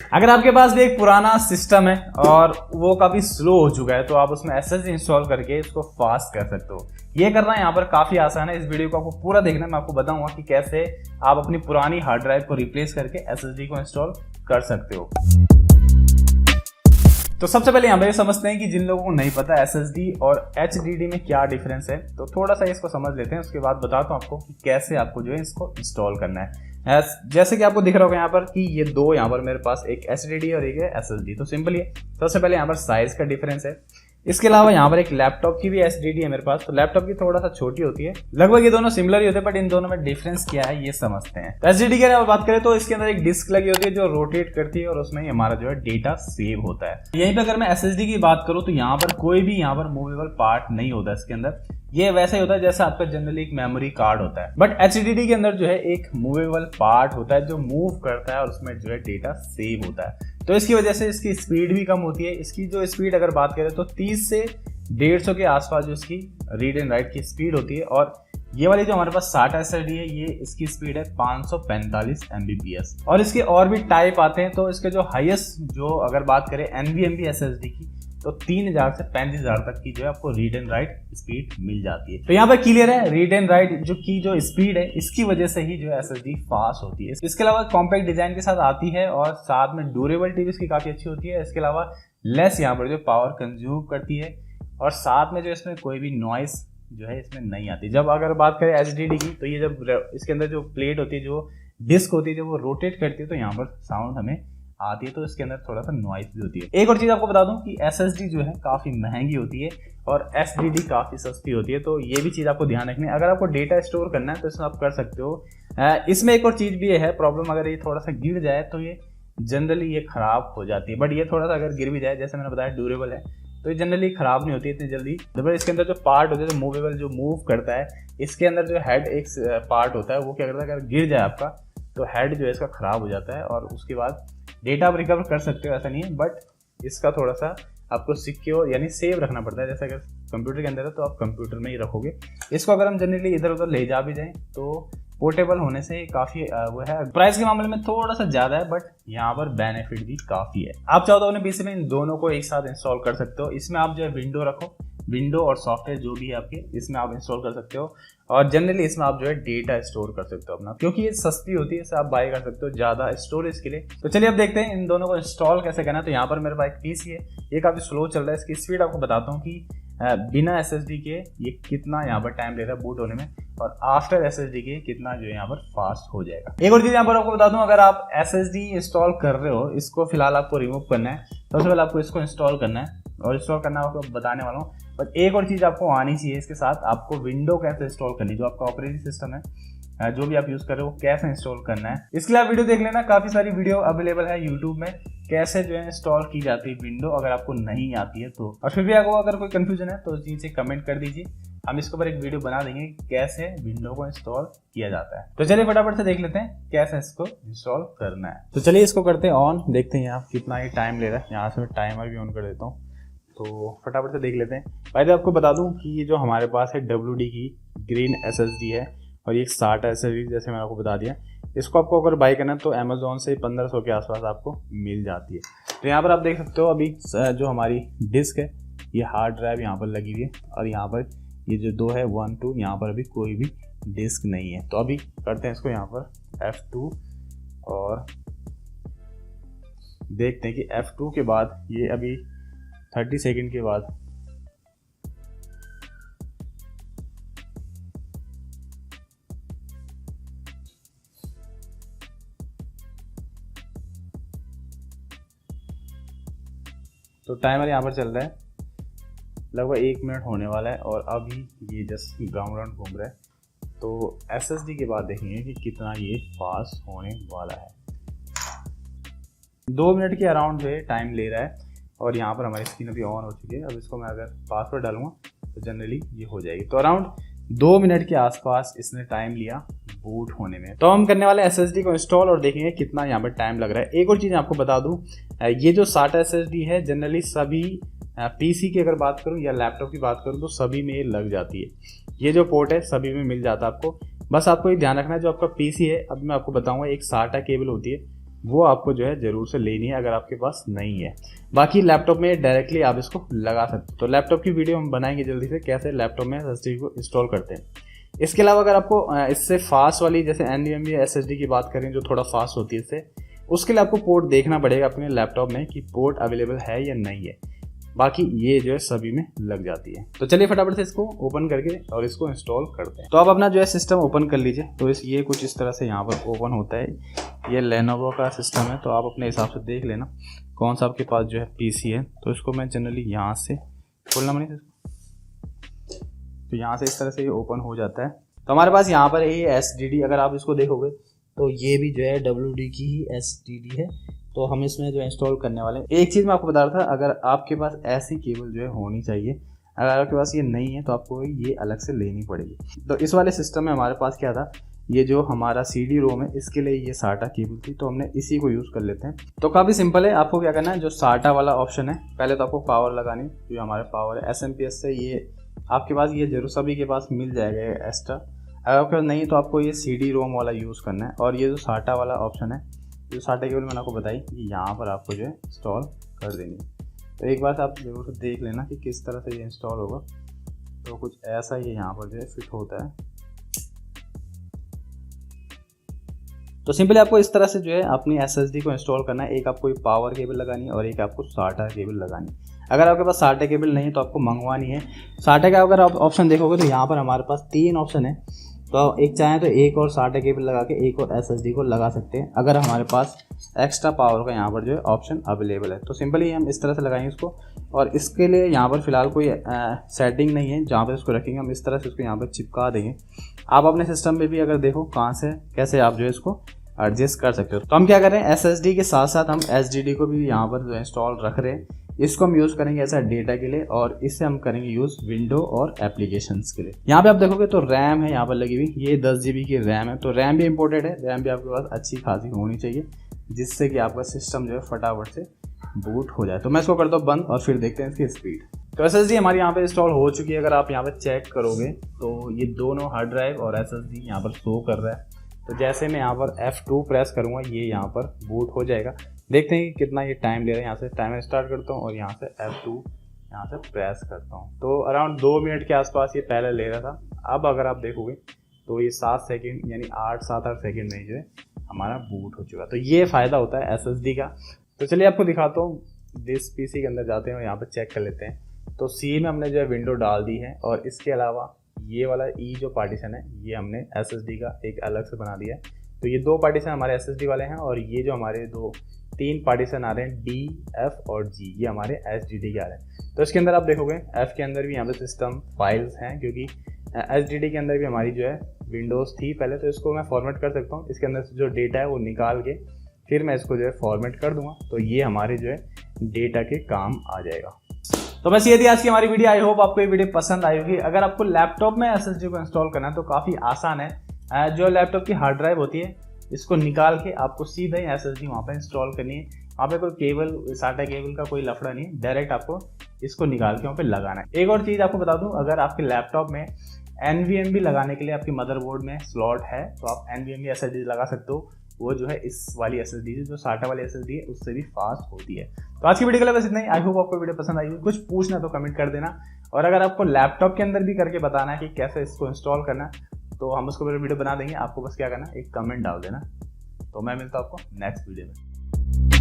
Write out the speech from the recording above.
अगर आपके पास भी एक पुराना सिस्टम है और वो काफ़ी स्लो हो चुका है तो आप उसमें एसएसडी इंस्टॉल करके इसको फास्ट कर सकते हो। ये करना यहाँ पर काफ़ी आसान है। इस वीडियो को आपको पूरा देखना है, मैं आपको बताऊंगा कि कैसे आप अपनी पुरानी हार्ड ड्राइव को रिप्लेस करके एसएसडी को इंस्टॉल कर सकते हो। तो सबसे पहले यहाँ पर समझते हैं कि जिन लोगों को नहीं पता एसएसडी और एचडीडी में क्या डिफरेंस है, तो थोड़ा सा इसको समझ लेते हैं। उसके बाद बताता हूँ आपको कि कैसे आपको जो है इसको इंस्टॉल करना है। जैसे कि आपको दिख रहा होगा यहाँ पर कि ये दो यहाँ पर मेरे पास एक एचडीडी और एक है एसएसडी। तो सिंपल ही है। सबसे पहले यहाँ पर साइज का डिफरेंस है। इसके अलावा यहाँ पर एक लैपटॉप की भी एचडीडी है मेरे पास, तो लैपटॉप की थोड़ा सा छोटी होती है। लगभग ये दोनों सिमिलर ही होते हैं, बट इन दोनों में डिफरेंस क्या है ये समझते हैं। एचडीडी की अगर बात करें तो इसके अंदर एक डिस्क लगी होती है जो रोटेट करती है और उसमें हमारा जो है डेटा सेव होता है। यहीं पे अगर मैं एसएसडी की बात करूँ तो यहाँ पर कोई भी यहाँ पर मूवेबल पार्ट नहीं होता इसके अंदर। ये वैसा ही होता है जैसा आपका जनरली एक मेमोरी कार्ड होता है, बट एचडीडी के अंदर जो है एक मूवेबल पार्ट होता है जो मूव करता है और उसमें जो है डेटा सेव होता है। तो इसकी वजह से इसकी स्पीड भी कम होती है। इसकी जो स्पीड अगर बात करें तो 30 से 150 के आसपास जो इसकी रीड एंड राइट की स्पीड होती है। और ये वाली जो हमारे पास SATA एसएसडी है ये इसकी स्पीड है 545 Mbps। और इसके और भी टाइप आते हैं, तो इसके जो हाईएस्ट जो अगर बात करें NVMe एसएसडी की तो 3000 से 35000 तक की जो है आपको रीड एंड राइट स्पीड मिल जाती है। तो यहाँ पर क्लियर है, रीड एंड राइट जो स्पीड है इसकी वजह से ही जो है एसएसडी फास्ट होती है। इसके अलावा कॉम्पैक्ट डिजाइन के साथ आती है और साथ में ड्यूरेबिलिटी भी इसकी काफी अच्छी होती है। इसके अलावा लेस यहाँ पर जो पावर कंज्यूम करती है और साथ में जो इसमें कोई भी नॉइस जो है इसमें नहीं आती। जब अगर बात करें एचडीडी की तो ये जब इसके अंदर जो प्लेट होती है, जो डिस्क होती है, जब वो रोटेट करती है तो यहाँ पर साउंड हमें आती है, तो इसके अंदर थोड़ा सा नॉइस भी होती है। एक और चीज आपको बता दूं कि एसएसडी जो है काफी महंगी होती है और एचडीडी काफी सस्ती होती है, तो ये भी चीज आपको ध्यान रखनी है। अगर आपको डेटा स्टोर करना है तो इसमें आप कर सकते हो। इसमें एक और चीज भी है प्रॉब्लम, अगर ये थोड़ा सा गिर जाए तो ये जनरली ये खराब हो जाती है। बट ये थोड़ा सा अगर गिर भी जाए, जैसे मैंने बताया ड्यूरेबल है, तो ये जनरली खराब नहीं होती इतनी जल्दी। जब इसके अंदर जो पार्ट होता है जो मूवेबल जो मूव करता है, इसके अंदर जो हेड एक पार्ट होता है वो क्या करता है, अगर गिर जाए आपका तो हेड जो है इसका खराब हो जाता है और उसके बाद डेटा आप रिकवर कर सकते हो, ऐसा नहीं है। बट इसका थोड़ा सा आपको सिक्योर यानी सेव रखना पड़ता है। जैसे अगर कंप्यूटर के अंदर है तो आप कंप्यूटर में ही रखोगे इसको। अगर हम जनरली इधर उधर ले जा भी जाएं तो पोर्टेबल होने से काफ़ी वो है। प्राइस के मामले में थोड़ा सा ज़्यादा है, बट यहाँ पर बेनिफिट भी काफ़ी है। आप चाहो तो अपने पीसी में इन दोनों को एक साथ इंस्टॉल कर सकते हो। इसमें आप जो है विंडो रखो, विंडो और सॉफ्टवेयर जो भी है आपके इसमें आप इंस्टॉल कर सकते हो। और जनरली इसमें आप जो है डेटा स्टोर कर सकते हो अपना, क्योंकि ये सस्ती होती है, इसे आप बाय कर सकते हो ज़्यादा स्टोरेज के लिए। तो चलिए अब देखते हैं इन दोनों को इंस्टॉल कैसे करना है। तो यहाँ पर मेरे पास एक पीसी है, ये काफ़ी स्लो चल रहा है। इसकी स्पीड आपको बताता हूँ कि बिना एसएसडी के ये कितना यहाँ पर टाइम ले रहा है बूट होने में, और आफ्टर एसएसडी के कितना जो है यहाँ पर फास्ट हो जाएगा। एक और चीज़ यहाँ पर आपको बता दूं, अगर आप एसएसडी इंस्टॉल कर रहे हो, इसको फिलहाल आपको रिमूव करना है। सबसे पहले आपको इसको इंस्टॉल करना है और इंस्टॉल करना आपको बताने वाला हूँ। बट एक और चीज़ आपको आनी चाहिए इसके साथ, आपको विंडो कैसे इंस्टॉल करनी, जो आपका ऑपरेटिंग सिस्टम है जो भी आप यूज़ कर रहे हो कैसे इंस्टॉल करना है। इसके लिए आप वीडियो देख लेना, काफ़ी सारी वीडियो अवेलेबल है यूट्यूब में कैसे जो है इंस्टॉल की जाती है विंडो, अगर आपको नहीं आती है तो। और फिर भी आपको अगर कोई कंफ्यूजन है तो नीचे कमेंट कर दीजिए, हम इसके ऊपर एक वीडियो बना देंगे कैसे विंडो को इंस्टॉल किया जाता है। तो चलिए फटाफट से देख लेते हैं कैसे इसको इंस्टॉल करना है। तो चलिए इसको करते हैं ऑन, देखते हैं यहाँ कितना ये टाइम ले रहा है। यहाँ से मैं टाइमर भी ऑन कर देता हूँ, तो फटाफट से देख लेते हैं। पहले आपको बता दूं कि ये जो हमारे पास है WD की ग्रीन एसएसडी है और ये SATA एसएसडी जैसे मैंने आपको बता दिया। इसको आपको अगर बाई करना है तो अमेजोन से 1500 के आसपास आपको मिल जाती है। तो यहाँ पर आप देख सकते हो अभी जो हमारी डिस्क है ये हार्ड ड्राइव यहाँ पर लगी हुई है, और यहाँ पर ये जो दो है 1 2 यहाँ पर अभी कोई भी डिस्क नहीं है। तो अभी करते हैं इसको यहाँ पर F2 और देखते हैं कि F2 के बाद ये अभी 30 सेकंड के बाद तो टाइमर यहाँ पर चल रहा है, लगभग 1 मिनट होने वाला है और अभी ये जस्ट राउंड राउंड घूम रहा है। तो एसएसडी के बाद देखेंगे कि कितना ये फास्ट होने वाला है। 2 मिनट के अराउंड जो है टाइम ले रहा है और यहाँ पर हमारी स्क्रीन अभी ऑन हो चुकी है। अब इसको मैं अगर पासवर्ड डालूंगा तो जनरली ये हो जाएगी। तो अराउंड 2 मिनट के आसपास इसने टाइम लिया बूट होने में। तो हम करने वाले एसएसडी को इंस्टॉल और देखेंगे कितना यहाँ पर टाइम लग रहा है। एक और चीज़ आपको बता दूँ, ये जो SATA एसएसडी है जनरली सभी पीसी की अगर बात करूँ या लैपटॉप की बात करूँ तो सभी में ये लग जाती है। ये जो पोर्ट है सभी में मिल जाता है आपको। बस आपको ये ध्यान रखना है, जो आपका पीसी है, अभी मैं आपको बताऊँगा एक SATA केबल होती है वो आपको जो है ज़रूर से लेनी है अगर आपके पास नहीं है। बाकी लैपटॉप में डायरेक्टली आप इसको लगा सकते हो। तो लैपटॉप की वीडियो हम बनाएंगे जल्दी से, कैसे लैपटॉप में SSD को इंस्टॉल करते हैं। इसके अलावा अगर आपको इससे फास्ट वाली जैसे NVMe या SSD की बात करें जो थोड़ा फास्ट होती है इससे, उसके लिए आपको पोर्ट देखना पड़ेगा अपने लैपटॉप में कि पोर्ट अवेलेबल है या नहीं है। बाकी ये जो है सभी में लग जाती है। तो चलिए फटाफट से इसको ओपन करके और इसको इंस्टॉल करते हैं। तो आप अपना जो है सिस्टम ओपन कर लीजिए। तो ये कुछ इस तरह से यहाँ पर ओपन होता है। ये Lenovo का सिस्टम है, तो आप अपने हिसाब से देख लेना कौन सा आपके पास जो है PC है। तो इसको मैं जनरली यहाँ से खोलना मनी, तो यहाँ से इस तरह से ये ओपन हो जाता है। तो हमारे पास यहाँ पर ये SSD, अगर आप इसको देखोगे तो ये भी जो है WD की ही SSD है। तो हम इसमें जो इंस्टॉल करने वाले हैं, एक चीज़ मैं आपको बता रहा था, अगर आपके पास ऐसी केबल जो है होनी चाहिए। अगर आपके पास ये नहीं है तो आपको ये अलग से लेनी पड़ेगी। तो इस वाले सिस्टम में हमारे पास क्या था, ये जो हमारा CD-ROM है इसके लिए ये SATA केबल थी, तो हमने इसी को यूज़ कर लेते हैं। तो काफ़ी सिंपल है, आपको क्या करना है, जो SATA वाला ऑप्शन है पहले तो आपको पावर लगानी, जो हमारे पावर है SMPS से, ये आपके पास ये जरूर सभी के पास मिल जाएगा एक्स्ट्रा। अगर आपके पास नहीं तो आपको ये CD-ROM वाला यूज़ करना है। और ये जो SATA वाला ऑप्शन है, जो SATA केबल मैंने आपको बताई, ये यहाँ पर आपको जो है इंस्टॉल कर देनी है। तो एक बार आप जरूर से देख लेना कि किस तरह से ये इंस्टॉल होगा। तो कुछ ऐसा ये यहाँ पर जो है फिट होता है। तो सिंपली आपको इस तरह से जो है अपनी SSD को इंस्टॉल करना है। एक आपको पावर केबल लगानी है और एक आपको SATA केबल लगानी है। अगर आपके पास SATA केबल नहीं है तो आपको मंगवानी है। SATA का अगर आप ऑप्शन देखोगे तो यहाँ पर हमारे पास 3 ऑप्शन है। तो एक चाहें तो एक और SATA केबल लगा के एक और SSD को लगा सकते हैं, अगर हमारे पास एक्स्ट्रा पावर का यहाँ पर जो है ऑप्शन अवेलेबल है। तो सिंपली हम इस तरह से लगाएंगे इसको। और इसके लिए यहाँ पर फिलहाल कोई सेटिंग नहीं है जहाँ पर इसको रखेंगे, हम इस तरह से इसको यहाँ पर चिपका देंगे। आप अपने सिस्टम में भी अगर देखो कहाँ से कैसे आप जो है इसको एडजस्ट कर सकते हो। तो हम क्या कर रहे हैं, SSD के साथ साथ हम SSD को भी यहाँ पर जो इंस्टॉल रख रहे हैं। इसको हम यूज़ करेंगे ऐसा डेटा के लिए, और इससे हम करेंगे यूज़ विंडो और एप्लीकेशंस के लिए। यहाँ पे आप देखोगे तो रैम है यहाँ पर लगी हुई, ये 10 GB की रैम है। तो रैम भी इंपॉर्टेंट है, रैम भी आपके पास अच्छी खासी होनी चाहिए, जिससे कि आपका सिस्टम जो है फटाफट से बूट हो जाए। तो मैं इसको करता हूँ बंद और फिर देखते हैं इसकी स्पीड। तो SSD हमारी यहाँ पे इंस्टॉल हो चुकी है। अगर आप यहाँ पे चेक करोगे तो ये दोनों हार्ड ड्राइव और SSD यहाँ पर शो कर रहा है। तो जैसे मैं यहाँ पर F2 प्रेस करूँगा ये यहाँ पर बूट हो जाएगा। देखते हैं कि कितना ये टाइम ले रहा है। यहाँ से टाइमर स्टार्ट करता हूँ और यहाँ से F2 यहाँ से प्रेस करता हूँ। तो अराउंड 2 मिनट के आसपास ये पहले ले रहा था। अब अगर आप देखोगे तो ये 7 सेकंड यानी 7-8 सेकंड में जो है हमारा बूट हो चुका। तो ये फ़ायदा होता है SSD का। तो चलिए आपको दिखाता हूँ, जिस PC के अंदर जाते हैं और यहाँ पर चेक कर लेते हैं। तो C में हमने जो है विंडो डाल दी है, और इसके अलावा ये वाला E जो पार्टीशन है ये हमने SSD का एक अलग से बना दिया है। तो ये 2 पार्टीशन हमारे SSD वाले हैं, और ये जो हमारे 3 पार्टीशन आ रहे हैं D, F और G, ये हमारे SSD के आ रहे हैं। तो इसके अंदर आप देखोगे F के अंदर भी यहाँ पे सिस्टम फाइल्स हैं, क्योंकि SSD के अंदर भी हमारी जो है विंडोज़ थी पहले। तो इसको मैं फॉर्मेट कर सकता हूँ, इसके अंदर से जो डेटा है वो निकाल के फिर मैं इसको जो है फॉर्मेट कर दूंगा। तो ये हमारे जो है डेटा के काम आ जाएगा। तो बस ये थी आज की हमारी वीडियो। आई होप आपको ये वीडियो पसंद आई होगी। अगर आपको लैपटॉप में SSD को इंस्टॉल करना है तो काफ़ी आसान है। जो लैपटॉप की हार्ड ड्राइव होती है इसको निकाल के आपको सीधा ही SSD वहाँ पर इंस्टॉल करनी है। वहाँ पे कोई केबल, SATA केबल का कोई लफड़ा नहीं है, डायरेक्ट आपको इसको निकाल के वहाँ पे लगाना है। एक और चीज़ आपको बता दूँ, अगर आपके लैपटॉप में NVMe लगाने के लिए आपकी मदरबोर्ड में स्लॉट है तो आप NVMe SSD लगा सकते हो। वो जो है इस वाली SSD जो SATA वाली SSD है उससे भी फास्ट होती है। तो आज की वीडियो के लिए बस इतना ही। आई होप आपको वीडियो पसंद आई हो। कुछ पूछना तो कमेंट कर देना, और अगर आपको लैपटॉप के अंदर भी करके बताना है कि कैसे इसको इंस्टॉल करना है तो हम उसको वीडियो बना देंगे। आपको बस क्या करना है, एक कमेंट डाल देना। तो मैं मिलता हूँ आपको नेक्स्ट वीडियो में।